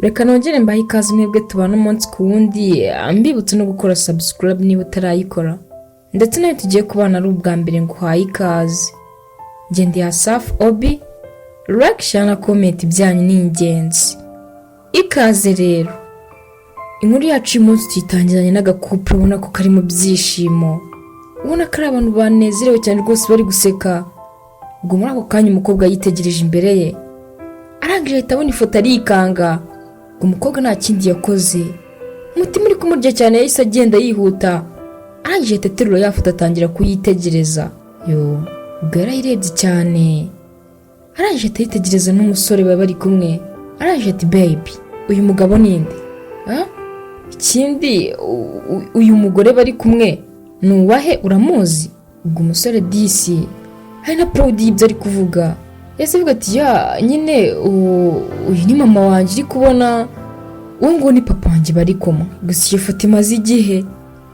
reka nongere mbahe ikaze mwebwe tubana umunsi ku wundi mbibutse no gukora subscribe niba utarayikora ndetse nayo tugiye kubana ari ubwa mbere nguhaye ikaze. Ndi Asaf Obi, like, share na comment byanyu ni ingenzi. Ikaze rero. Inkuru yacu y'umunsi tuyitangiranye n'agakupure ubona ko kari mu byishimo. Ubona ko ari abantu banezerewe cyane rwose bari guseka. Ubwo muri ako kanya umukobwa yitegereje imbere ye. Arangije ahita abona ifoto arikanga. Umukobwa nta kindi yakoze. Umutima uri kumurya cyane yahise agenda yihuta. Arangije ahita aterura ya foto atangira kuyitegereza. Ubwo yarayirebye cyane. Arangije ahita yitegereza n'umusore bari kumwe. Arangije ati baby, uyu mugabo ninde? Ikindi uyu mugore bari kumwe nuwahe uramuzi? Ubwo umusore disi hari na proud y'ibyo ari kuvuga. Yese avuga ati ya nyine uyu ni mama wanjye uri kubona, uwo ngo ni papa wanjye bari kumwe. Gusa iyo foto imaze igihe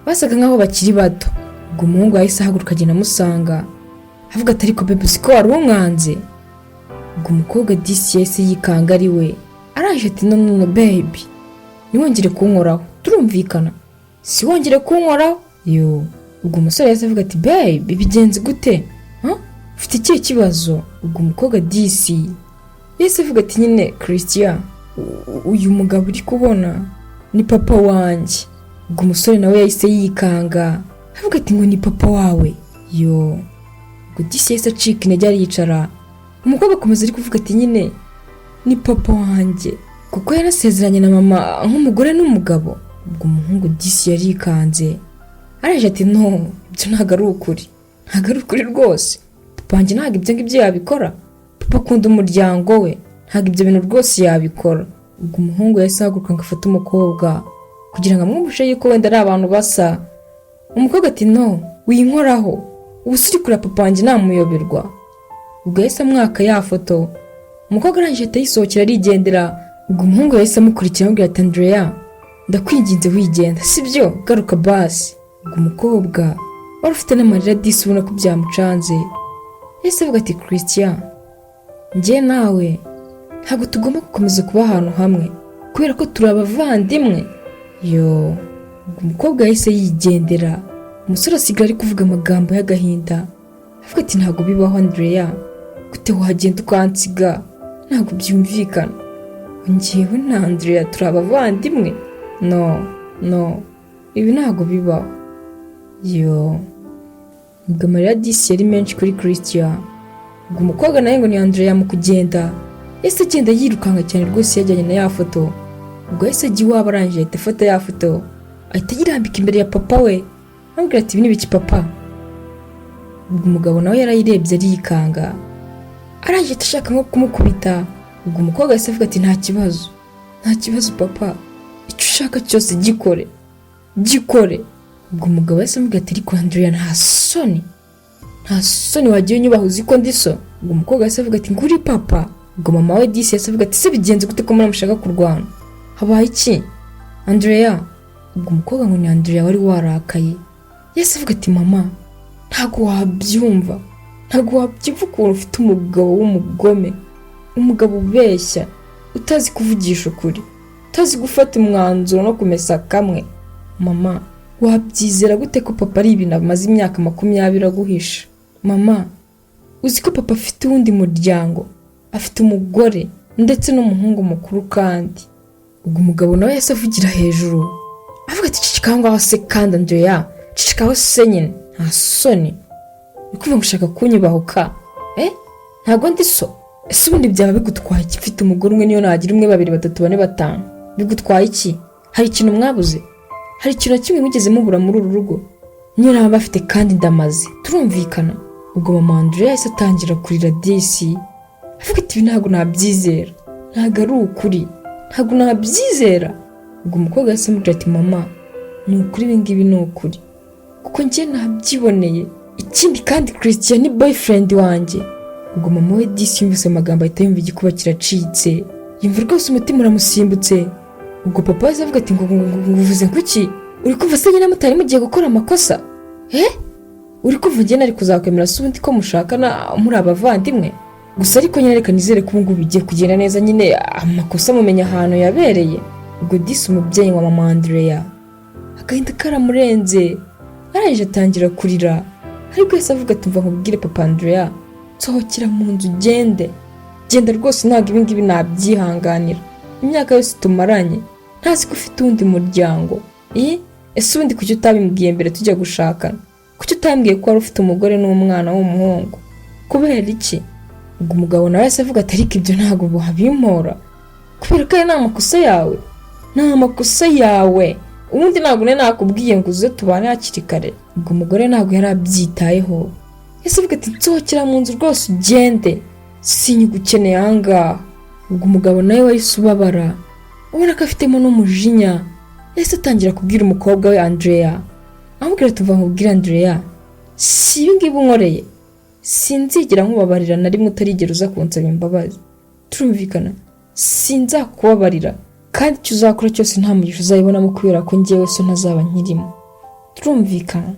basaga nkaho bakiri bato. Ubwo umuhungu yahise ahaguruka agenda amusanga avuga ati ariko baby siko wari umwanze? Ubwo umukobwa disi yahise yikanga ari we. Arangije ati no baby, niwongere kunkoraho turumvikana, si wongere kunkoraho. Ubwo umusore yahise avuga ati baby bigenze gute? Ufite ikihe kibazo? Ubwo umukobwa disi yahise avuga ati nyine Christian, uyu mugabo uri kubona ni papa wanjye. Ubwo umusore nawe yahise yikanga avuga ati ngo ni papa wawe. Ubwo disi yahise acika intege aricara. Umukobwa akomeza ari kuvuga ati nyine ni papa wanjye kuko yarasezeranye na mama nk'umugore n'umugabo. Ubwo umuhungu disi yarikanze. Arangije ati no, ibyo ntabwo ari ukuri, ntabwo ari ukuri rwose. Papa wanjye ntabwo ibyo ngibyo yabikora. Papa akunda umuryango we, ntabwo ibyo bintu rwose yabikora. Ubwo umuhungu yahise ahaguruka ngo afate umukobwa kugira ngo amwumvishe yuko wenda ari abantu basa. Umukobwa ati no, winkoraho, ubu siri kure papa wanjye namuyoberwa. Ubwo yahise amwaka ya foto. Umukobwa arangije ahita yisohokera arigendera. Ubwo umuhungu yahise amukurikira amubwira ati Andrea, ndakwinginze wigenda sibyo, garuka basi. Ubwo umukobwa wari ufite n'amarira disi ubona ko byamucanze yahise avuga ati Christian, njye nawe ntabwo tugomba gukomeza kuba ahantu hamwe kubera ko turi abavandimwe. Ubwo umukobwa yahise yigendera. Umusore asigara ari kuvuga amagambo y'agahinda avuga ati ntabwo bibaho Andrea, gute wagenda ukansiga? Ntabwo byumvikana, njyewe na Andrea turi abavandimwe. No, ibi ntabwo bibaho. Ubwo amarira disi yari menshi kuri Christian. Ubwo umukobwa nawe ngo ni Andrea mu kugenda yahise agenda yirukanka cyane rwose yajyanye na ya foto. Ubwo yahise ajya iwabo arangije ahita afata ya foto ahita ayirambika imbere ya papa we amubwira ati ibi ni biki papa? Ubwo umugabo nawe yarayirebye arikanga arangije ashaka nko kumukubita. Ubwo umukobwa yahise avuga ati nta kibazo papa, icyo ushaka cyose gikore. Ubwo umugabo yahise amubwira ati ariko Andrea nta soni wagiye unyubaha uzi ko ndi so? Ubwo umukobwa yahise avuga ati nguri papa. Ubwo mama we disi yahise avuga ati se bigenze gute ko muramushaka kurwana? Habaye iki Andrea? Ubwo umukobwa ngo ni Andrea wari warakaye. Yahise avuga ati mama, ntabwo wabyumva ukuntu ufite umugabo w'umugome, umugabo ubeshya, utazi kuvugisha ukuri, utazi gufata umwanzuro no kumesa kamwe. Mama, wabyizera gute ko papa ari ibintu amaze imyaka 20 aguhisha? Mama, uzi ko papa afite uwundi muryango, afite umugore ndetse n'umuhungu mukuru kandi. Ubwo umugabo nawe yahise avugira hejuru avuga ati cicika ngaho se kandi Andrea, cicikaho se nyine nta soni, ukuvuga ngo ushaka kunyubahuka? Ntabwo ndi so. Ese ubundi byaba bigutwaye iki mfite umugore umwe niyo nagira 1 2 3 4 5? Bigutwaye iki? Hari ikintu mwabuze? Hari ikintu kimwe mwigeze mubura muri uru rugo? Niyo naba bafite kandi ndamaze turumvikana. Ubwo mama Andrea yahise atangira kurira disi avuga ati ntabwo nabyizera, ntabwo ari ukuri, ntabwo nabyizera. Ubwo umukobwa yahise amubwira ati mama, ni ukuri ibingibi ni ukuri kuko njye nabyiboneye, ikindi kandi Christian ni boyfriend wanjye. Ubwo mama we disi yumvise amagambo ahita yumva igikuba kiracitse, yumva rwose umutima uramusimbutse. Ubwo papa yahise avuga ati ngo uvuze kuki? Uri kumva se nyine mutari mugiye gukora amakosa? Uri kumva njye nari kuzakwemera se ubundi ko mushakana muri abavandimwe? gusa ariko nyine reka nizere ko ubungubu bigiye kugenda neza, nyine amakosa mumenya ahantu yabereye. Ubwo disi umubyeyi wa mama Andrea agahinda karamurenze, arangije atangira kurira, ariko yese avuga ati mva nkubwire papa Andrea, sohokera mu nzu genda rwose, ntabwo ibi ngibi nabyihanganira, imyaka yose tumaranye ntazi ko ufite undi muryango. Ese ubundi kuki utabimbwiye mbere tujya gushakana? Kuki utambwiye ko wari ufite umugore n'umwana w'umuhungu? Kubera iki? Ubwo umugabo nawe yase avuga ati ariko ibyo ntabwo wabimpora, kubera ko ari amakosa yawe, amakosa yawe, ubundi ntabwo nakubwiye ngo uze tubane hakiri kare. Ubwo umugore ntabwo yari abyitayeho, yase avuga ati nsohokera mu nzu rwose ugende, sinyigukeneye ahangaha. Ubwo umugabo nawe wahise ubabara, ubona ko afitemo n'umujinya, yahise atangira kubwira umukobwa we Andrea, amubwira ati mva nkubwire Andrea, si ibi ngibi unkoreye sinzigera nkubabarira na rimwe utarigera uza kunsaba imbabazi, turumvikana? Sinzakubabarira, kandi icyo uzakora cyose nta mugisha uzayibonamo kubera ko njyewe so ntazaba nkirimo, turumvikana?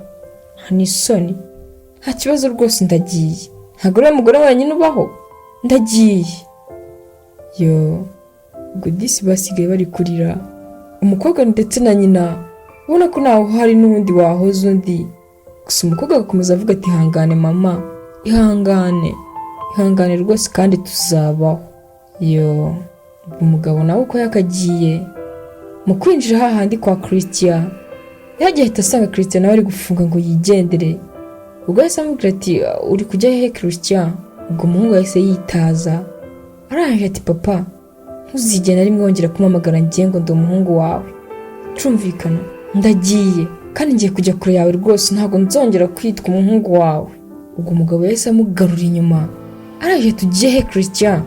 Nta n'isoni, nta kibazo rwose, ndagiye, ntabwo uriya mugore wenyine ubaho, ndagiye. Ubwo disi basigaye bari kurira, umukobwa ndetse na nyina ubona ko ntaho hari n'undi wahoze undi, gusa umukobwa agakomeza avuga ati ihangane mama, ihangane rwose kandi tuzabaho. Umugabo nawe uko yakagiye mu kwinjira hahandi kwa Christian, yagiye ahita asanga Christian nawe ari gufunga ngo yigendere. Ubwo yahise amubwira ati uri kujya hehe Christian? Ubwo umuhungu yahise yitaza, arangije ati papa ntuzigera rimwe wongera kumpamagara ngiye ngo ndi umuhungu wawe, turumvikana? Ndagiye kandi ngiye kujya kure yawe rwose, ntabwo nzongera kwitwa umuhungu wawe. Ubwo umugabo yahise amugarura inyuma, arangije tugiye he Christian?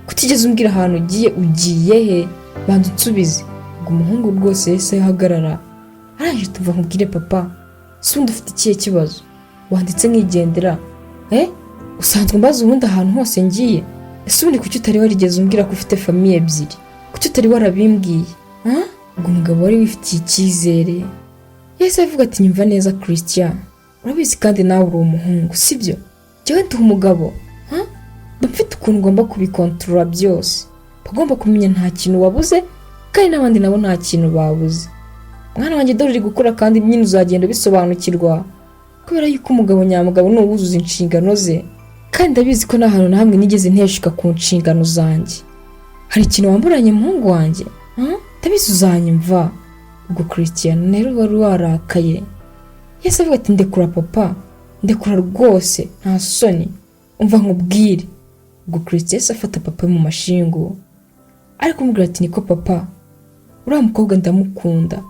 Kutigeze umbwira ahantu ugiye he? Banza unsubize. Ubwo umuhungu rwose yahise ahagarara, arangije tuva nkubwire papa, si undi ufite ikihe kibazo? Wanditse nkigendera? Usanzwe mbaza ubundi ahantu hose ngiye? Ese ubundi kuki utari warigeze umbwira ko ufite famiye ebyiri? Kuki utari warabimbwiye? Ubwo umugabo wari wifitiye icyizere yahise avuga ati nyumva neza Christian, urabizi kandi nawe uri umuhungu sibyo? Jyewe ndi umugabo, mfite ukuntu ngomba kubikontorora byose, bagomba kumenya nta kintu wabuze kandi n'abandi nabo nta kintu babuze. Mwana wanjye dore uri gukura kandi nyine uzagenda bisobanukirwa, kubera yuko umugabo nyamugabo ni uwuzuza inshingano ze, kandi ndabizi ko nta hantu na hamwe nigeze nteshuka ku nshingano zanjye. Hari ikintu wamburanye muhungu wanjye? Ndabizi uzanyumva. Ubwo Christian rero wari warakaye, yahise avuga ati ndekura papa, ndekura rwose, nta soni, umva nkubwire. Ubwo Christian yahise afata papa mu mashingu, ariko umubwira ati niko papa, uriya mukobwa ndamukunda,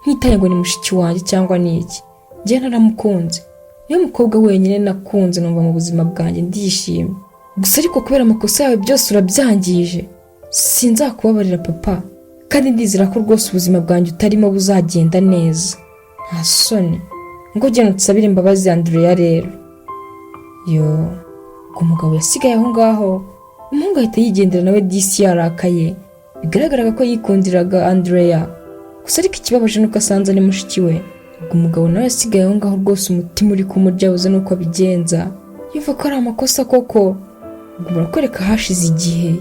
ntitaye ngo ni mushiki wanjye cyangwa ni iki, njye naramukunze, niyo mukobwa wenyine nakunze numva mu buzima bwanjye ndishimye. Gusa ariko kubera amakosa yawe byose urabyangije, sinzakubabarira papa, kandi ndizera ko rwose ubuzima bwanjye utarimo buzagenda neza. Nta soni, ngo genda utsabire imbabazi Andrea rero. Umugabo yasigaye aho ngaho, umuhungu ahita yigendera nawe disi yarakaye, bigaragaraga ko yikundiraga Andrea, gusa ariko ikibabaje nuko asanze ari mushiki we. Ubwo umugabo nawe yasigaye aho ngaho rwose umutima uri kumurya uze nuko abigenza, yumva ko ari amakosa koko. Ubwo barakwereka hashize igihe,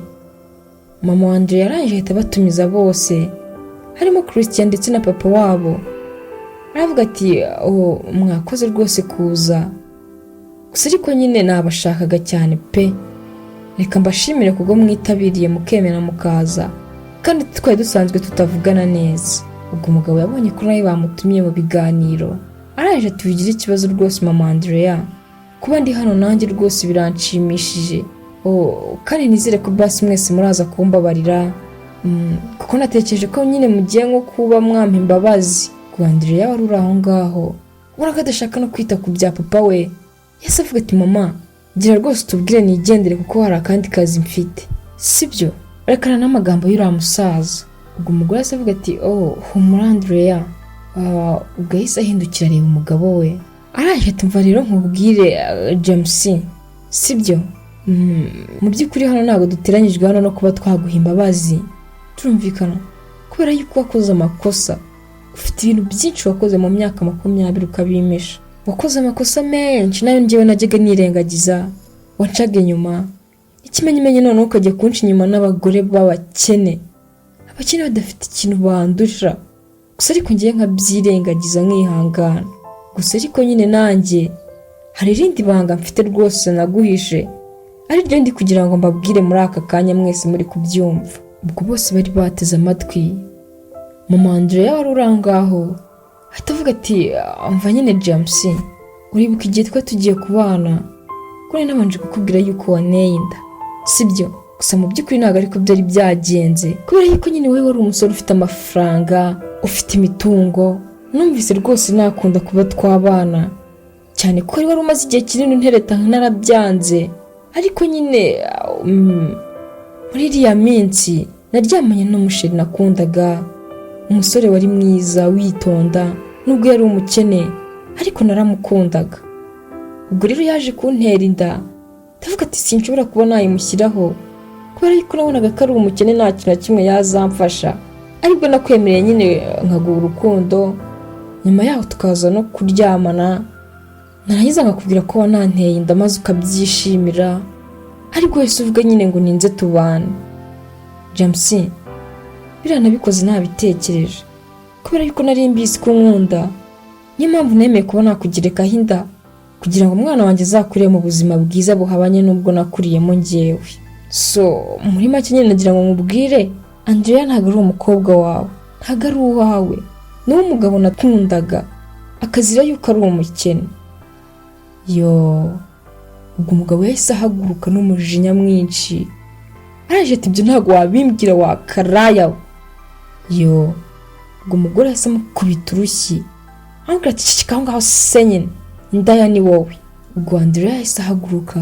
mama wa Andrea yarangije ahita batumiza bose, harimo Christian ndetse na papa wabo. Aravuga ati mwakoze rwose kuza, gusa ariko nyine nabashakaga cyane pe, reka mbashimire kubwo mwitabiriye mukemera mukaza, kandi twari dusanzwe tutavugana neza. Ubwo umugabo yabonye ko nawe bamutumiye mu biganiro, arangije ati wigira ikibazo rwose mama Andrea, kuba ndi hano nanjye rwose biranshimishije, kandi nizere ko basi mwese muraza kumbabarira, kuko natekereje ko nyine mugiye nko kuba mwampa imbabazi. Ubwo Andrea wari uri aho ngaho ubona ko adashaka no kwita ku bya papa we, yahise avuga ati mama gira rwose tubwire nigendere kuko hari akandi kazi mfite, sibyo? Rekana n'amagambo y'uriya musaza. Ubwo umugore yahise avuga ati humura Andrea. Ubwo yahise ahindukira areba umugabo we, arangije ati mva rero nkubwire James, sibyo? Mu by'ukuri hano ntabwo duteranyijwe hano no kuba twaguha imbabazi, turumvikana? Kubera yuko wakoze amakosa, ufite ibintu byinshi wakoze mu myaka 20 ukabimisha, wakoze amakosa menshi nayo njyewe najyaga nirengagiza, wancaga inyuma, ikimenyimenyi noneho ukajya kunca inyuma n'abagore b'abakene, abakene badafite ikintu bandusha. Gusa ariko ngiye nkabyirengagiza nkihangana. Gusa ariko nyine nanjye hari irindi banga mfite rwose naguhishe, ari ryo ndi kugira ngo mbabwire muri aka kanya mwese muri kubyumva. Ubwo bose bari bateze amatwi. Mama Andrea wari urangaho ahita avuga ati umva nyine James, uribuka igihe twa tugiye kubana kuri nabanje kukubwira yuko waneye inda, sibyo? Gusa mu by'ukuri ntabwo ariko byari byagenze, kubera yuko nyine wowe wari umusore ufite amafaranga, ufite imitungo. Numvise rwose nakunda kuba twabana cyane ko wari umaze igihe kinini untereta narabyanze. Ariko nyine muri iriya minsi naryamanye n'umusheri nakundaga, umusore wari mwiza witonda, nubwo yari umukene ariko naramukundaga. Ubwo rero yaje kuntera inda, ndavuga ati sinshobora kuba nayimushyiraho kubera yuko nabonaga ko ari umukene nta kintu na kimwe yazamfasha. Ariko nakwemereye nyine nkaguha urukundo, nyuma yaho tukaza no kuryamana, narangiza nkakubwira ko wananteye inda maze ukabyishimira, ariko wese uvuga nyine ngo ninze tubane. James, biriya nabikoze ntabitekereje kubera yuko nari mbizi ko nkunda, niyo mpamvu nemeye kuba nakugerekaho inda kugira ngo umwana wanjye azakurire mu buzima bwiza buhabanye n'ubwo nakuriyemo njyewe. So muri make nyine nagira ngo nkubwire Andrea ntabwo ari umukobwa wawe, ntabwo ari uwawe, ni umugabo nakundaga akazira yuko ari umukene. Ubwo umugabo yahise ahaguruka n'umujinya mwinshi, araje ati ibyo ntabwo wabimbwira wakaraya. Ubwo umugore yahise amukubita urushyi amubwira ati shikaho ngaho se nyine indaya ni wowe. Ubwo Andrea yahise ahaguruka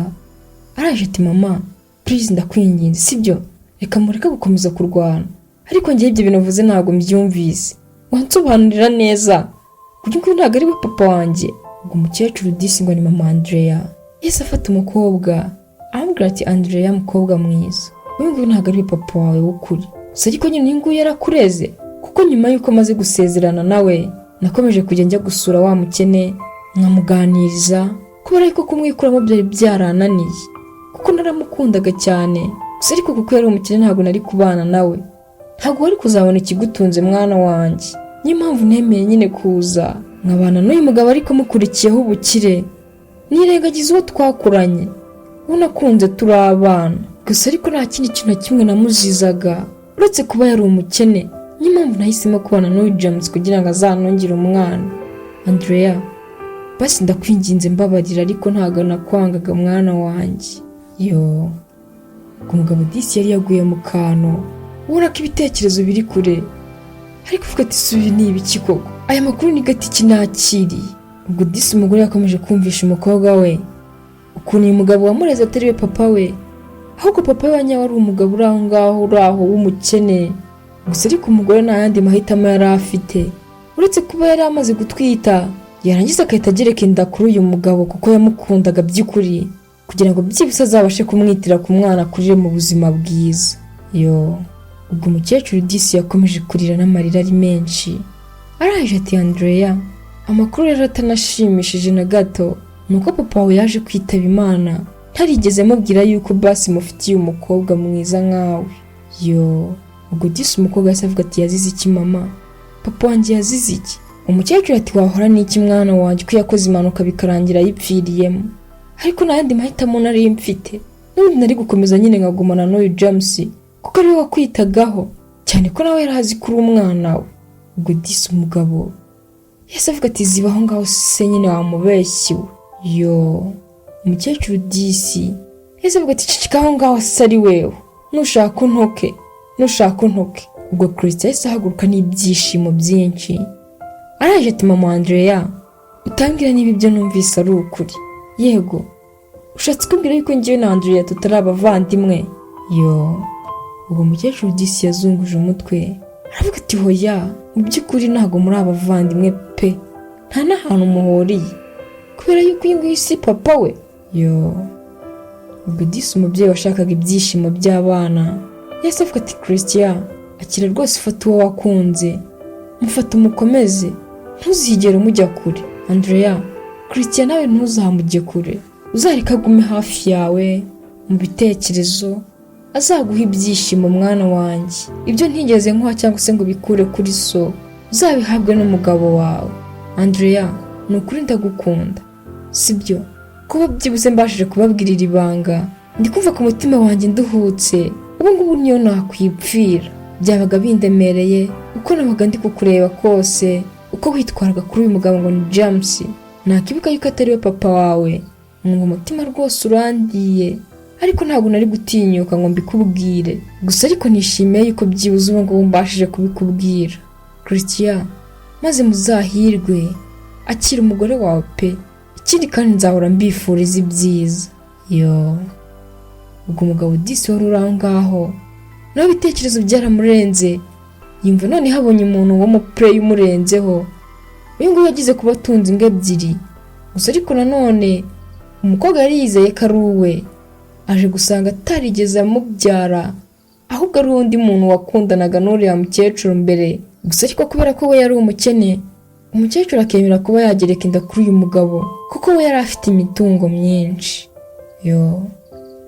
araje ati mama please ndakwinginze, sibyo? Reka mureka gukomeza kurwana. Ariko ngiye ibyo bintu uvuze ntabwo mbyumvise, wansobanurira neza kuko ntabwo ari we papa wanjye. Ubwo umukecuru disi ngo ni mama Andrea yahise afata umukobwa amubwira ati Andrea mukobwa mwiza, uyu nguyu ntabwo ari we papa wawe w'ukuri. Gusa ariko nyine uyu nguyu yarakureze, kuko nyuma y'uko maze gusezerana nawe nakomeje kujya njya gusura wa mukene nkamuganiriza, kubera yuko kumwikuramo byari byarananiye kuko naramukundaga cyane. Gusa ariko kuko yari umukene ntabwo nari kubana nawe, ntabwo wari kuzabona ikigutunze mwana wanjye. Niyo mpamvu nemeye nyine kuza nkabana n'uyu mugabo ariko mukurikiyeho ubukire, nirengagiza uwo twakuranye, uwo nakunze turi abana. Gusa ariko nta kindi kintu na kimwe namuzizaga uretse kuba yari umukene. Niyo mpamvu nahisemo kubana n'uyu James kugira ngo azanongere umwana. Andrea basi ndakwinginze mbabarira, ariko ntabwo nakwangaga mwana wanjye. Umugabo disi yari yaguye mu kantu, ubona ko ibitekerezo biri kure, ariko uvuga ati subi ni ibiki koko, aya makuru ni gati kinakiriye. Ubwo disi umugore yakomeje kumvisha umukobwa we ukuntu uyu mugabo wamureze atari we papa we, ahubwo papa we wanyawe ari umugabo uri aho ngaho w'umukene. Gusa ariko umugore nta yandi mahitamo yari afite uretse kuba yari amaze gutwita, yarangiza agahita agereka inda kuri uyu mugabo kuko yamukundaga by'ukuri, kugira ngo byibuse azabashe kumwitira ku mwana akurire mu buzima bwiza. Ubwo umukecuru disi yakomeje kurira n'amarira ari menshi, araje ati Andrea amakuru rero atanashimishije na gato nuko papa we yaje kwitaba Imana, ntarigeze mubwira yuko basi mufitiye umukobwa mwiza nkawe. Ubwo disi umukobwa yahise avuga ati yazize iki mama? Papa wanjye yazize iki? Umukecuru ati wahora n'iki mwana wanjye ko yakoze impanuka bikarangira yipfiriyemo? Ariko n'ayandi mahitamo nari mfite, n'ubundi nari gukomeza nyine nkagumana n'uyu James kuko ari we wakwitagaho cyane ko nawe yarazi kuri umwana we. Ubwo disi umugabo yahise avuga ati zibaho ngaho se nyine wamubeshyiwe. Umukecuru disi yahise avuga ati cicikaho ngaho se ari wewe, nushaka untoke. Ubwo Christian yahise ahaguruka n'ibyishimo byinshi, araje ati mama Andrea utambwira niba ibyo numvise ari ukuri. Yego, ushatse kubwira yuko ngiye na Andrea tutari abavandimwe? Ubwo umukecuru disi yazunguje umutwe aravuga ati hoya, mu by'ukuri ntabwo muri abavandimwe pe, nta n'ahantu muhuriye kubera yuko uyu nguyu si papa we. Ubwo disi umubyeyi washakaga ibyishimo by'abana yahise avuga ati Christian akira rwose, ufata uwo wakunze, mufata umukomeze, ntuzigere umujya kure. Andrea Christian nawe ntuzamujye kure, uzareka agume hafi yawe, mu bitekerezo, azaguha ibyishimo mwana wanjye. Ibyo ntigeze nkuha cyangwa se ngo bikure kuri so, uzabihabwe n'umugabo wawe. Andrea, ni ukuri ndagukunda, sibyo? Kuba byibuze mbashije kubabwirira ibanga, ndi kumva ku mutima wanjye nduhutse. Ubu ngubu niyo nakwipfira. Byabaga bindemereye uko nabaga ndi kukureba kose, uko witwaraga kuri uyu mugabo ngo ni James. Nakibuka yuko atari we papa wawe, ngo umutima rwose urandiye, ariko ntabwo nari gutinyuka ngo mbikubwire. Gusa ariko nishimiye yuko byibuze ubu ngubu mbashije kubikubwira. Christian, maze muzahirwe, akira umugore wawe pe. Ikindi kandi nzahora mbifuriza ibyiza. Ubwo umugabo disi wari uri aho ngaho, nawe ibitekerezo byaramurenze, yumva none habonye umuntu wo mu play umurenzeho. Uyu nguyu yagize kuba atunze imbwa ebyiri. Gusa ariko nanone umukobwa yari yizeye ko ari uwe, aje gusanga atarigeze amubyara, ahubwo ari undi muntu wakundanaga n'uriya mukecuru mbere. Gusa ariko kubera ko we yari umukene, umukecuru akemera kuba yagereka inda kuri uyu mugabo, kuko we yari afite imitungo myinshi.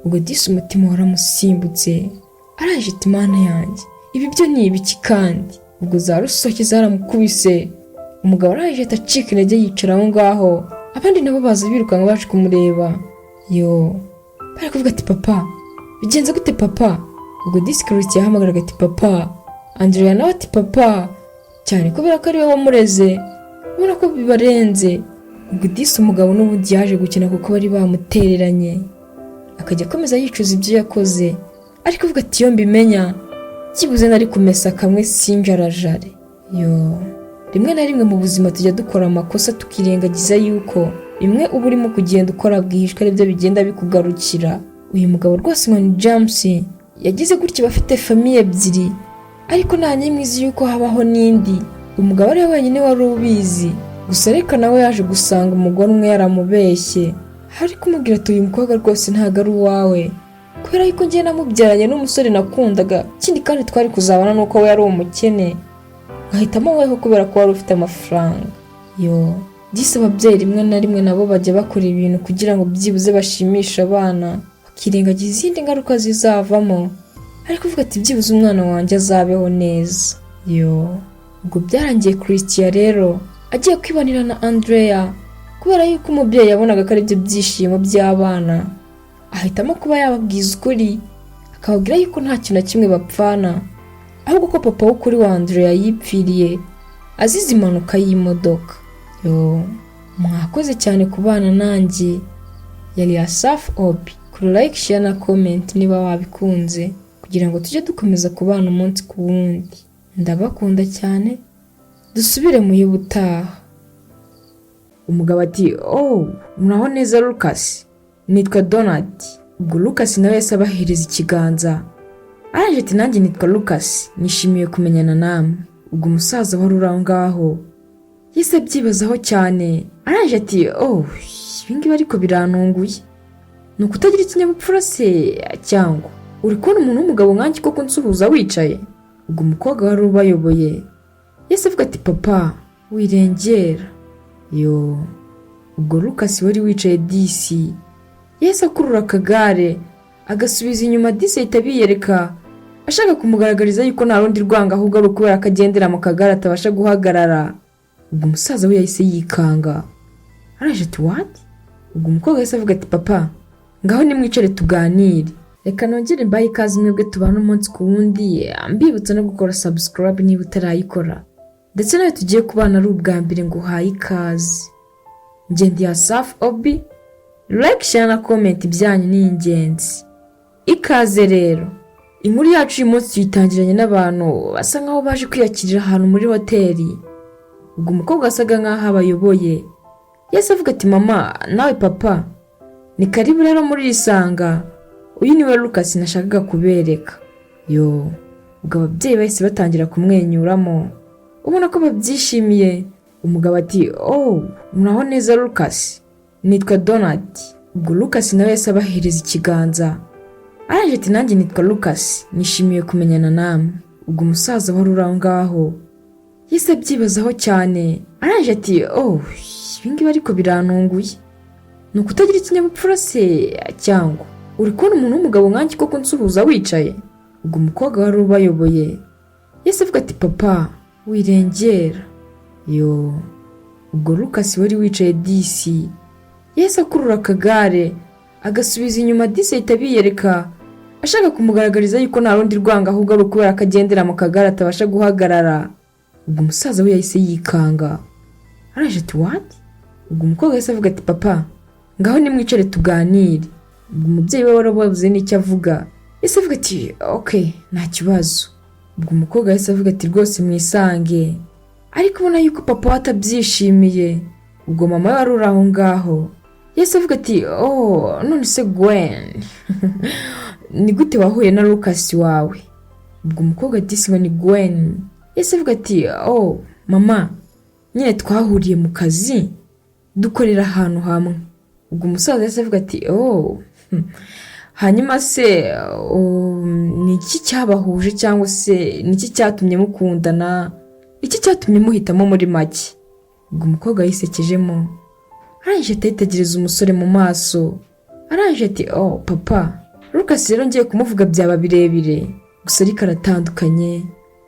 Ubwo disi umutima waramusimbutse, araje ati mana yanjye, ibi byo ni ibiki kandi? Ubwo za rusoke zaramukubise, umugabo araje atacika intege yicara aho ngaho, abandi nabo baza birukanka baje kumureba. Bari kuvuga ati papa, bigenze gute papa? Ubwo disi Christian yahamagaraga ati papa. Andrea nawe ati papa, cyane kubera ko ari we wamureze, ubona ko bibarenze. Ubwo disi umugabo n'ubundi yaje gukina kuko bari bamutereranye, akajya akomeza yicuza ibyo yakoze, ariko avuga ati iyo mbimenya byibuze nari kumesa kamwe sinjarajare. Rimwe na rimwe mu buzima tujya dukora amakosa tukirengagiza yuko imwe uba urimo kugenda ukora bwihishwa aribyo bigenda bikugarukira. Uyu mugabo rwose ngo ni James, yagize gutya bafite famiye ebyiri, ariko nta n'imwe izi yuko habaho n'indi. Umugabo ari we wenyine wari ubizi. Gusa reka nawe yaje gusanga umugore umwe yaramubeshye, hari kumubwira ati uyu mukobwa rwose ntago ari uwawe, kubera yuko njye namubyaranye n'umusore nakundaga, ikindi kandi twari kuzabana nuko we yari umukene, ngahitamo weho kubera ko wari ufite amafaranga. Disi ababyeyi rimwe na rimwe nabo bajya bakora ibintu kugira ngo byibuze bashimishe abana, bakirengagiza izindi ngaruka zizavamo, ariko uvuga ati byibuze umwana wanjye azabeho neza. Ubwo byarangiye Christian rero agiye kwibanira na Andrea, kubera yuko umubyeyi yabonaga ko ari byo byishimo by'abana, ahitamo kuba yababwiza ukuri, akababwira yuko nta kintu na kimwe bapfana, ahubwo ko papa w'ukuri wa Andrea yipfiriye azize impanuka y'imodoka. Mwakoze cyane kubana nanjye. Yari Asaf Obi. Kuri like, share na comment niba wabikunze, kugira ngo tujye dukomeza kubana umunsi ku wundi. Ndabakunda cyane, dusubire mu y'ubutaha. Umugabo ati muraho neza Lucas, nitwa Donald. Ubwo Lucas nawe yahise abahereza ikiganza, araje ati nanjye nitwa Lucas, nishimiye kumenyana namwe. Ubwo umusaza wari uri aho ngaho yahise abyibazaho cyane, araje ati ibingibi ariko birantunguye, ni ukutagira ikinyabupfura se cyangwa uri kubona umuntu w'umugabo nkanjye koko nsuhuza wicaye? Ubwo umukobwa wari ubayoboye yahise avuga ati papa wirengera. Ubwo Lucas wari wicaye disi yahise akurura akagare agasubiza inyuma, disi ahita abiyereka ashaka kumugaragariza yuko nta rundi rwanga ahubwo ari ukubera akagendera mu kagare atabasha guhagarara. Ubwo umusaza we yahise yikanga, araje ati what? Ubwo umukobwa yahise avuga ati papa ngaho nimwicare tuganire. Reka nongere mbaye ikaze mwebwe tubana umunsi ku wundi, mbibutsa no gukora subscribe niba utarayikora, ndetse nawe tugiye kubana ari ubwa mbere ngo uhaye ikaze. Njye ndi Asaf Obi. Like, share na comment byanyu ni ingenzi. Ikaze rero. Inkuru yacu uyu munsi tuyitangiranye n'abantu basa nkaho baje kwiyakirira ahantu muri hoteli. Ubwo umukobwa asaga nkaho abayoboye yahise avuga ati mama nawe papa ni karibu rero muri risanga, uyu niwe Lucas nashakaga kubereka. Ubwo ababyeyi bahise batangira kumwenyuramo, ubona ko babyishimiye. Umugabo ati muraho neza Lucas, nitwa Donald. Ubwo Lucas nawe yahise abahereza ikiganza, araje ati nanjye nitwa Lucas, nishimiye kumenyana namwe. Ubwo umusaza wari uri aho ngaho yahise abyibazaho cyane, araje ati ibingibi ariko birantunguye, ni ukutagira ikinyabupfura se cyangwa uri kubona umuntu w'umugabo nkanjye koko nsuhuza wicaye? Ubwo umukobwa wari ubayoboye yahise avuga ati papa wirengera. Ubwo Lucas wari wicaye disi yahise akurura akagare agasubiza inyuma, disi ahita abiyereka ashaka kumugaragariza yuko nta rundi rwanga ahubwo ari ukubera akagendera mu kagare atabasha guhagarara. Ubwo umusaza we yahise yikanga araje ati what? Ubwo umukobwa yahise avuga ati papa ngaho nimwicare tuganire. Ubwo umubyeyi we warababuze n'icyo avuga yahise avuga ati okay nta kibazo. Ubwo umukobwa yahise avuga ati rwose mwisange, ariko ubona yuko papa atabyishimiye. Ubwo mama wari uri aho ngaho yahise avuga ati none se Gwen ni gute wahuye na Lucas wawe? Ubwo umukobwa ati ni Gwen. Yahise avuga ati mama nyine twahuriye mu kazi dukorera ahantu hamwe. Ubwo umusaza yahise avuga ati hanyuma se ni iki cyabahuje cyangwa se ni iki cyatumye mukundana, iki cyatumye muhitamo muri make? Ubwo umukobwa yisekejemo arangije atitegereza umusore mu maso arangije ati papa Lucas rero ngiye kumuvuga byaba birebire, gusa ariko aratandukanye,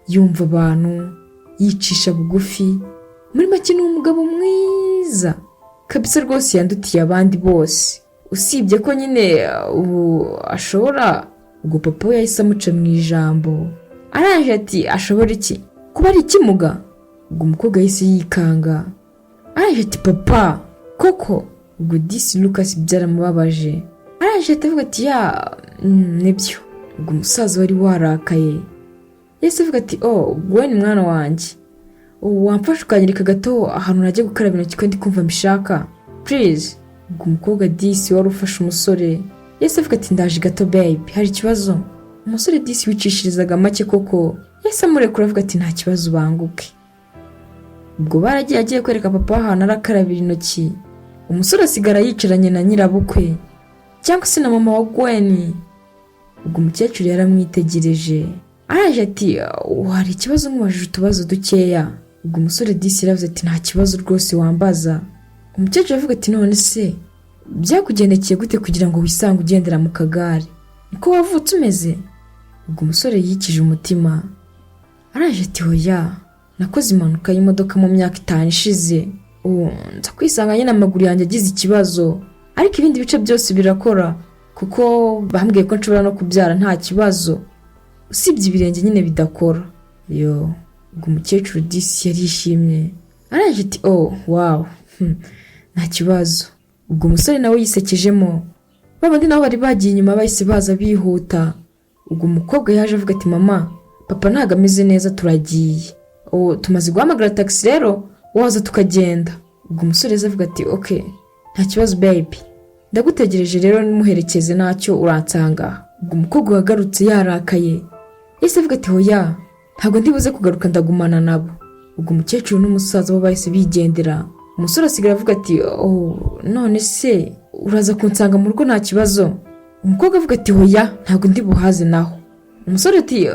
yumva abantu, yicisha bugufi, muri make ni umugabo mwiza kabisa rwose, yandutiye abandi bose, usibye ko nyine ashobora. Ubwo papa we yahise amuca mu ijambo arangije ati ashobora iki? Kuba ari ikimuga? Ubwo umukobwa yahise yikanga arangije ati papa koko? Ubwo disi Lucas byaramubabaje arangije atavuga ati nibyo. Ubwo umusaza wari warakaye yahise avuga ati Gwen mwana wanjye wamfasha ukanyereka gato ahantu najya gukaraba intoki ko ndi kumva mbishaka please? Ubwo umukobwa disi wari ufashe umusore yahise avuga ati ndaje gato babe, hari ikibazo? Umusore disi wicishirizaga make koko yahise amurekura avuga ati nta kibazo banguke. Ubwo agiye kwereka papa ahantu arakarabira intoki, umusore asigara yicaranye na nyirabukwe cyangwa se na mama wa Gwen. Ubwo umukecuru yaramwitegereje araje ati hari ikibazo nkubajije utubazo dukeya? Ubwo umusore disi yaravuze ati nta kibazo rwose wambaza. Umukecuru avuga ati none se byakugendekeye gute kugira ngo wisange ugendera mu kagare? Niko wavutse umeze? Ubwo umusore yikije umutima araje ati hoya nakoze impanuka y'imodoka mu myaka 5 ishize, nza kwisanga nyine amaguru yanjye agize ikibazo, ariko ibindi bice byose birakora kuko bambwiye ko nshobora no kubyara nta kibazo, usibye ibirenge nyine bidakora. Ubwo umukecuru disi yarishimye araje ati wow nta kibazo. Ubwo umusore nawe yisekejemo, babandi nabo bari bagiye inyuma bahise baza bihuta. Ubwo umukobwa yaje avuga ati mama papa ntago ameze neza turagiye, tumaze guhamagara taxi rero waza tukagenda. Ubwo umusore avuga ati okay nta kibazo baby, ndagutegereje rero nimuherekeze ntacyo uransanga. Ubwo umukobwa wagarutse yarakaye yahise avuga ati hoya ntago ndibuze kugaruka ndagumana nabo. Ubwo umukecuru n'umusaza bo bahise bigendera. Umusore asigara avuga ati none se uraza kunsanga mu rugo nta kibazo? Umukobwa avuga ati hoya ntago ndi buhaze naho. Umusore ati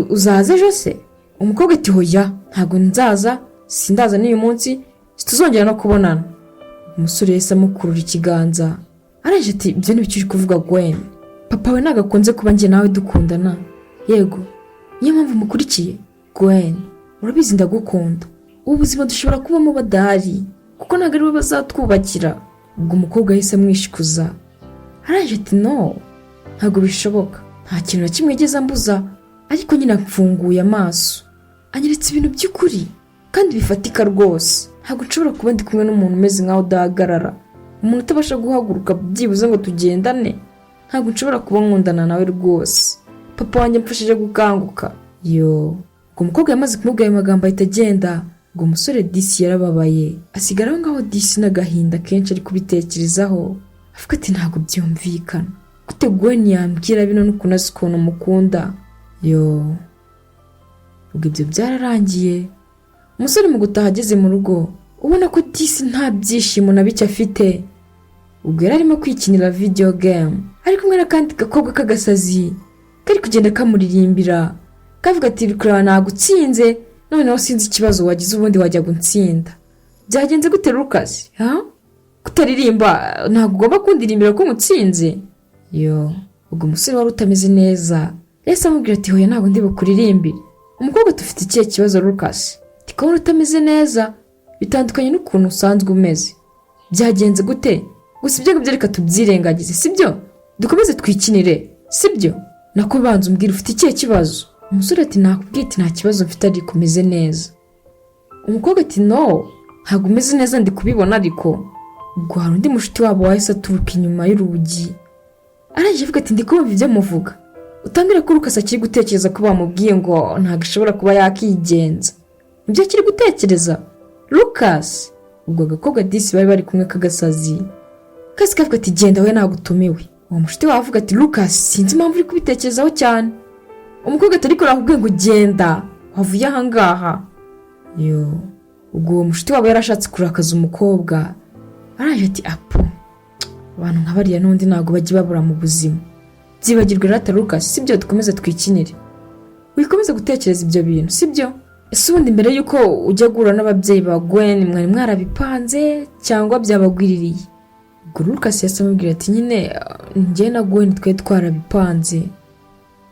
uzaza ejo se? Umukobwa ati hoya ntago nzaza, sindaza n'uyu munsi, tuzongera no kubonana. Umusore yahise amukurura ikiganza araje ati ibyo ni biki uri kuvuga Gwen? Papa we ntago akunze kuba njye nawe dukundana. Yego niyo mpamvu mukurikiye? Gwen urabizi ndagukunda, ubu buzima dushobora kubamo badahari kuko ntago ari bo bazatwubakira. Ubwo umukobwa yahise amwishikuza araje ati no ntago bishoboka, nta kintu na kimwe yigeze ambuza, ariko nyine mfunguye amaso anyeretse ibintu by'ukuri kandi bifatika rwose. Ntago nshobora kuba ndi kumwe n'umuntu umeze nkaho udahagarara, umuntu utabasha guhaguruka byibuze ngo tugendane. Ntago nshobora kuba nkundana nawe rwose, papa wanjye mfashije gukanguka. Ubwo umukobwa yamaze kumubwira ayo magambo ahita agenda. Ubwo umusore disi yarababaye asigara aho ngaho disi n'agahinda kenshi ari kubitekerezaho avuga ati ntago byumvikana gute Gwen yambwira bino n'ukuntu azi ukuntu mukunda. Ubwo ibyo byararangiye. Umusore mu gutaha ageze mu rugo ubona ko disi nta byishimo na bike afite. Ubwo yari arimo kwikinira video game ari kumwe n'akandi gakobwa k'agasazi kari kugenda kamuririmbira kavuga ati rikura nagutsinze, noneho sinzi ikibazo wagize ubundi wajya gutsinda. Byagenze gute Lucas? Kutaririmba ntago ugomba kundirimbira ko mutsinze? ubwo umusore wari utameze neza yahise amubwira ati hoya ntabwo ndi bukuririmbire. Umukobwa dufite ikihe kibazo Lucas? Ndikubona utameze neza bitandukanye n'ukuntu usanzwe umeze. Byagenze gute? Gusa ibyo ngibyo reka tubyirengagize sibyo? Dukomeze twikinire sibyo? Nako banza umbwira ufite ikihe kibazo? Umusore ati nakubwiye ati nta kibazo mfite ariko umeze neza. Umukobwa ati no ntabwo umeze neza ndi kubibona ariko. Ubwo hari undi mushuti wabo wahise aturuka inyuma y'urugi. Arangije avuga ati ndi kumva ibyo muvuga. Utangira ko Lucas akiri gutekereza ko bamubwiye ngo ntabwo ashobora kuba yakigenza. Ibyo akiri gutekereza Lucas. Ubwo agakobwa disi bari kumwe kagasazi kasi kavuga ati genda we nagutumiwe. Uwo mushuti wawe avuga ati Lucas sinzi impamvu uri kubitekerezaho cyane. Umukobwa ati ariko nakubwiye ngo genda wavuye aha ngaha. Ubwo uwo mushuti wawe yarashatse kurakaza umukobwa. Arangije ati apo abantu nk'abariya n'undi ntabwo bajya babura mu buzima. Byibagirwe rata Lucas sibyo dukomeze twikinire. Wikomeze gutekereza ibyo bintu sibyo? Ese ubundi mbere yuko ujya guhura n'ababyeyi ba Gwen mwari mwarabipanze cyangwa byabagwiririye? Ubwo Lucas yahise amubwira ati nyine njye na Gwen twe twarabipanze.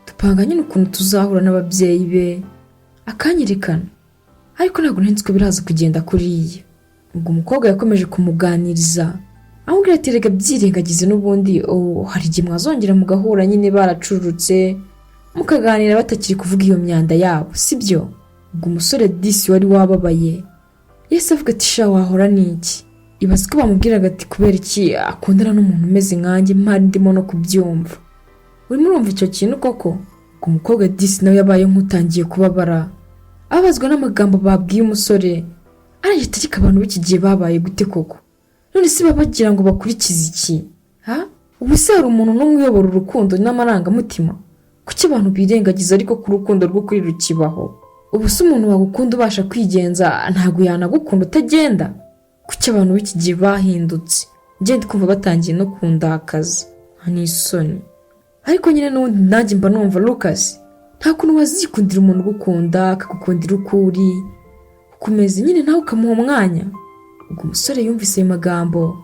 Dupanga nyine ukuntu tuzahura n'ababyeyi be akanyerekana. Ariko ntabwo nzi ko biraza kugenda kuriya. Ubwo umukobwa yakomeje kumuganiriza amubwira ati rega byirengagize n'ubundi hari igihe mwazongera mugahura nyine baracurutse mukaganira batakiri kuvuga iyo myanda yabo sibyo? Ubwo umusore disi wari wababaye yahise avuga ati sha wahora n'iki? Ibaze ko bamubwiraga ati kubera iki akundana n'umuntu umeze nkanjye mpari ndimo no kubyumva. Urimo urumva icyo kintu koko? Ubwo umukobwa disi nawe yabaye nk'utangiye kubabara abazwa n'amagambo babwiye umusore. Arangije ati abantu b'iki gihe babaye gute koko? None si babagira ngo bakurikize iki? Ubu se hari umuntu n'umwe uyobora urukundo n'amarangamutima? Kuki abantu birengagiza ariko ku rukundo rwo kuri rukibaho? Ubu se umuntu wagukunda ubasha kwigenza ntabwo yanagukunda utagenda? Kuki abantu b'iki gihe bahindutse? Ngende kumva batangiye no kundakaza n'isoni. Ariko nyine n'ubundi nanjye mba numva Lucas nta kuntu wazikundira umuntu ugukunda akagukundira uko uri ukomeze nyine nawe ukamuha umwanya. Ubwo umusore yumvise ayo magambo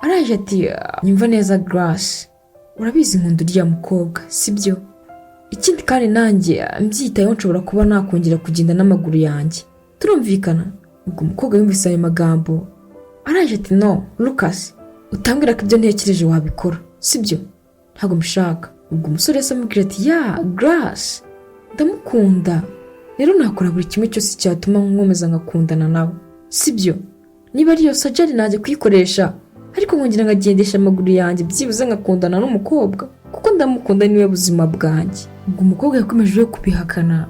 araje ati nyumva neza Grace urabizi nkunda uriya mukobwa sibyo? Ikindi kandi nanjye mbyitayeho nshobora kuba nakongera kugenda n'amaguru yanjye turumvikana? Ubwo umukobwa yumvise ayo magambo araje ati no Lucas utambwira ko ibyo ntekereje wabikora sibyo? Ntabwo mbishaka. Ubwo umusore yasa amubwira ati ya Grace ndamukunda rero nakora buri kimwe cyose cyatuma nkomeza ngakundana nawe sibyo? Niba ariyo surgery najye kuyikoresha ariko nkongera ngagendesha amaguru yanjye byibuze ngakundana n'umukobwa kuko ndamukunda niwe buzima bwanjye. Ubwo umukobwa yakomeje kubihakana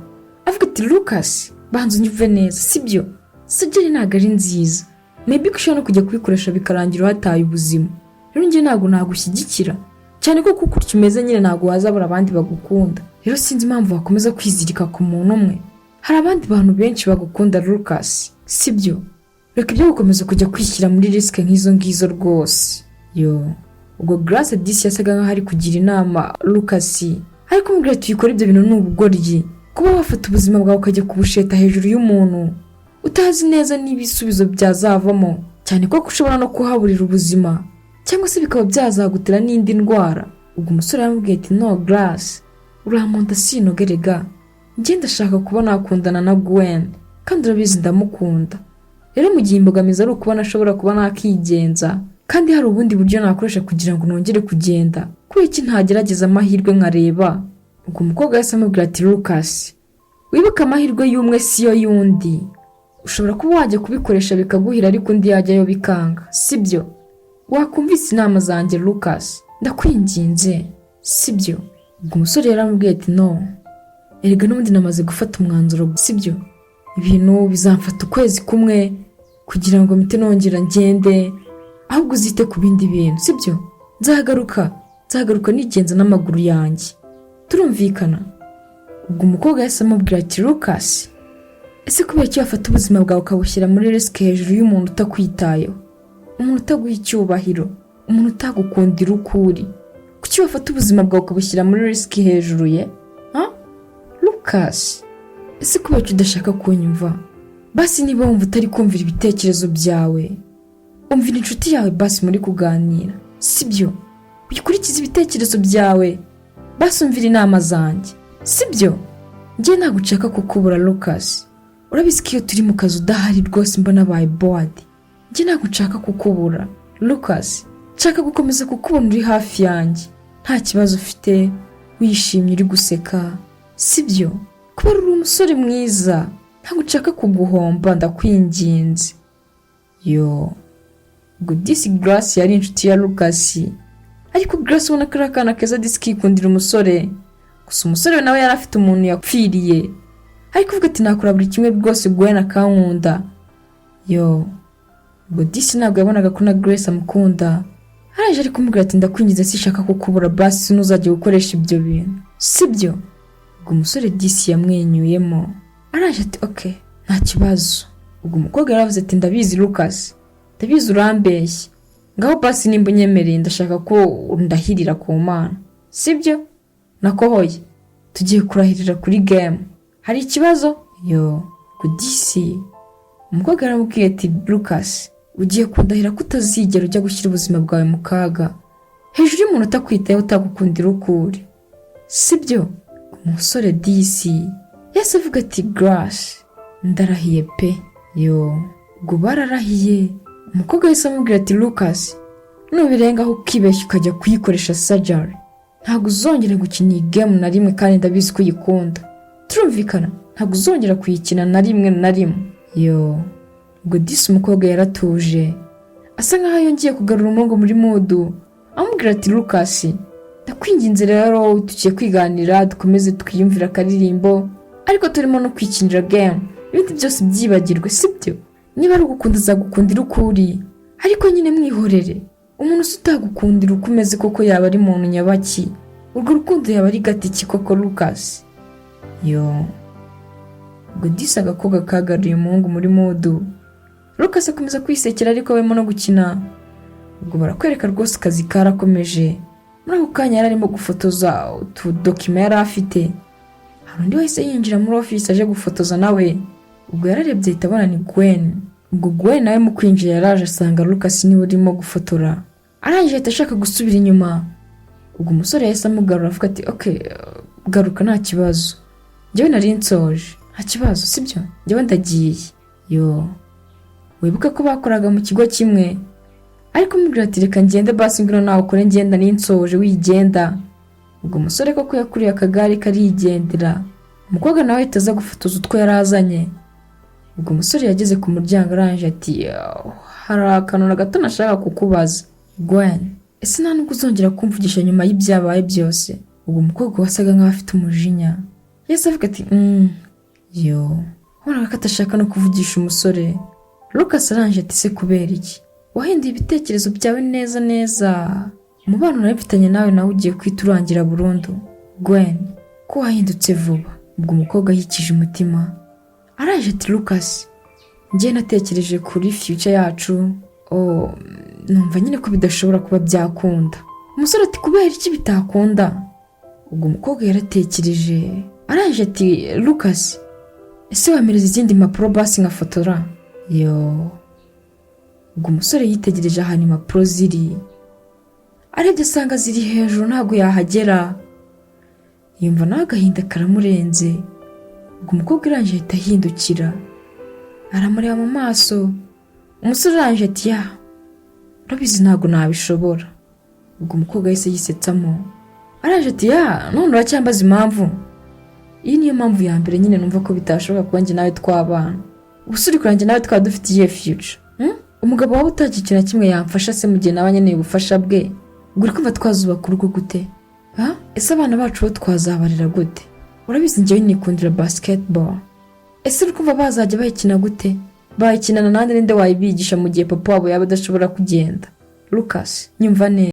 avuga ati Lucas banza unyumve neza sibyo? Surgery ntabwo ari nziza maybe ushobora no kujya kubikoresha bikarangira uhataye ubuzima. Rero njye ntabwo nagushyigikira cyane ko kuko umeze nyine ntabwo wazabura abandi bagukunda. Rero sinzi impamvu wakomeza kwizirika ku muntu umwe. Hari abandi bantu benshi bagukunda Lucas sibyo? Reka ibyo gukomeza kujya kwishyira muri risk nk'izo ngizo rwose. Ubwo Grace disi yasaga nkaho ari kugira inama Lucas ariko mubwira ati ukora ibyo bintu n'ubugoryi kuba wafata ubuzima bwawe ukajya kubusheta hejuru y'umuntu utazi neza n'ibisubizo byazavamo cyane ko ushobora no kuhaburira ubuzima cyangwa se bikaba byazagutera n'indi ndwara. Ubwo umusore yamubwiye ati no Grace uramonda sinogerega njye ndashaka kuba nakundana na Gwen kandi urabizi ndamukunda. Rero mu gihe imbogamizi ari ukuba nashobora kuba nakigenza kandi hari ubundi buryo nakoresha kugira ngo nongere kugenda kubera iki ntagerageza amahirwe nkareba. Ubwo umukobwa yahise amubwira ati Lucas wibuka amahirwe y'umwe siyo y'undi. Ushobora kuba wajya kubikoresha bikaguhira ariko undi yajyayo bikanga sibyo? Wakumvise inama zanjye Lucas ndakwinginze sibyo? Ubwo umusore yaramubwiye ati no erega n'ubundi namaze gufata umwanzuro sibyo? Ibintu bizamfata ukwezi kumwe kugira ngo mpite nongera ngende ahubwo uzite ku bindi bintu sibyo? Nzagaruka nigenza n'amaguru yanjye turumvikana? Ubwo umukobwa yahise amubwira ati Lucas ese kubera iki wafata ubuzima bwawe ukabushyira muri risk hejuru y'umuntu utakwitayeho, umuntu utaguha icyubahiro, umuntu utagukundira uko uri? Kuki wafata ubuzima bwawe ukabushyira muri risk hejuru ye? Lucas ese kubera iki udashaka kunyumva? Basi niba wumva utari kumvira ibitekerezo byawe umvira inshuti yawe basi muri kuganira sibyo? uyikurikize ibitekerezo byawe, basumvira inama zanjye, sibyo? Njye ntabwo nshaka kukubura Lucas, urabizi ko iyo turi mu kazi udahari rwose mbona abaye bored. Njye ntabwo nshaka kukubura Lucas, nshaka gukomeza kukubona uri hafi yanjye, nta kibazo ufite, wishimye uri guseka, sibyo? Kuba uri umusore mwiza, ntabwo nshaka kuguhomba, ndakwinginze. Yo, ubwo disi Grace yari inshuti ya Lucas, ariko Grace ubona ko ari akana keza disi kikundira umusore, gusa umusore we nawe yari afite umuntu yapfiriye, ariko uvuga ati nakora buri kimwe rwose Gwen akankunda. Yo, ubwo disi ntabwo yabonaga ko na Grace amukunda, araje ari kumubwira ati ndakwingize sishaka kukubura basi ntuzajye gukoresha ibyo bintu, sibyo? Ubwo umusore disi yamwenyuyemo, araje ati okay, nta kibazo. Ubwo umukobwa yaravuze ati ndabizi Lucas, ndabizi urambeshye, ngaho basi nimba unyemereye ndashaka ko ndahirira ku Mana, sibyo? Nakohoye, tugiye kurahirira kuri game, hari ikibazo? Yo, kudisi umukobwa yaramubwiye ati Lucas, ugiye kundahira ko utazigera ujya gushyira ubuzima bwawe mu kaga hejuru y'umuntu utakwitayeho utagukundira ukuri, sibyo? Umusore disi yase avuga ati Grace, ndarahiye pe. Yo, ubwo bararahiye. Umukobwa yahise amubwira ati Lucas, nubirengaho ukibeshya ukajya kuyikoresha surgery, ntabwo uzongera gukina iyi game na rimwe kandi ndabizi ko uyikunda, turumvikana? Ntabwo uzongera kuyikina na rimwe. Yo, ubwo disi umukobwa yaratuje, asa nkaho yongeye kugarura umurongo muri mood, amubwira ati Lucas, ndakwinginze rero tugiye kwiganira dukomeze twiyumvira akaririmbo, ariko turimo no kwikinira game, ibindi byose byibagirwe, sibyo? Niba ari ugukunda azagukundira ukuri, ariko nyine mwihorere. Umuntu utagukundira uko umeze koko yaba ari muntu nyabaki, urwo rukundo yaba ari gatiki koko Lucas. Yo, ubwo disi agakobwa kagaruye umuhungu muri modu, Lucas akomeza kwisekera ariko wemo no gukina. Ubwo barakwereka rwose akazi karakomeje, muri ako kanya yari arimo gufotoza utudokima yari afite, hari undi wese yinjira muri office aje gufotoza nawe. Ubwo yararebye ahita abona ni Gwen. Ubwo Gwen nawe mu kwinjira yaraje asanga Lucas niwe urimo gufotora, arangije ahita ashaka gusubira inyuma. Ubwo umusore yahise amugarura avuga ati okay, garuka nta kibazo, njyewe nari nsoje, nta kibazo sibyo, njyewe ndagiye. Yo, wibuka ko bakoraga mu kigo kimwe, ariko mubwira ati reka ngende basi ngwino nawe ukore ngenda ninsoje wigenda. Ubwo umusore koko yakuriye akagare karigendera, umukobwa nawe ahita gufotoza utwo yarazanye. Ubwo umusore yageze ku muryango arangije ati hari akantu na gato nashaka kukubaza Gwen, ese nta nubwo uzongera kumvugisha nyuma y'ibyabaye byose? Ubwo umukobwa wasaga nkaho afite umujinya yahise avuga ati yo, ubona ko atashaka no kuvugisha umusore. Lucas arangije ati se kubera iki wahinduye ibitekerezo byawe neza? Umubano nawe mfitanye nawe ugiye kwita urangira burundu Gwen, ko wahindutse vuba. Ubwo umukobwa yikije umutima araje ati Lucas, njye natekereje kuri future yacu, numva nyine ko bidashobora kuba byakunda. Umusore ati kubera iki bitakunda? Ubwo umukobwa yaratekereje araje ati Lucas, ese wamereza izindi mpapuro basi nkafotora? Yo, ubwo umusore yitegereje ahantu impapuro ziri, arebye asanga ziri hejuru ntabwo yahagera, yumva nawe agahinda karamurenze. Ubwo umukobwa arangije ahita ahindukira aramureba mu maso. Umusore arangije ati urabizi ntabwo nabishobora. Ubwo umukobwa yahise yisetsamo arangije ati none uracyambaza impamvu? Iyi niyo mpamvu ya mbere nyine numva ko bitashoboka kuba njye nawe twabana. Ubusuri kuranjye nawe twaba dufite iyihe future? Umugabo wawe utagira ikintu na kimwe yamfasha se mu gihe nawe nkeneye ubufasha bwe, ubwo uri kumva twazubaka urugo gute? Ese abana bacu bo twazabarera gute? Urabizi njyewe nikundira basketball, ese uri kumva bazajya bayikina gute? Bayikinana nande ninde wayibigisha mu gihe papa wabo yaba adashobora kugenda? Lucas, nyumva neza.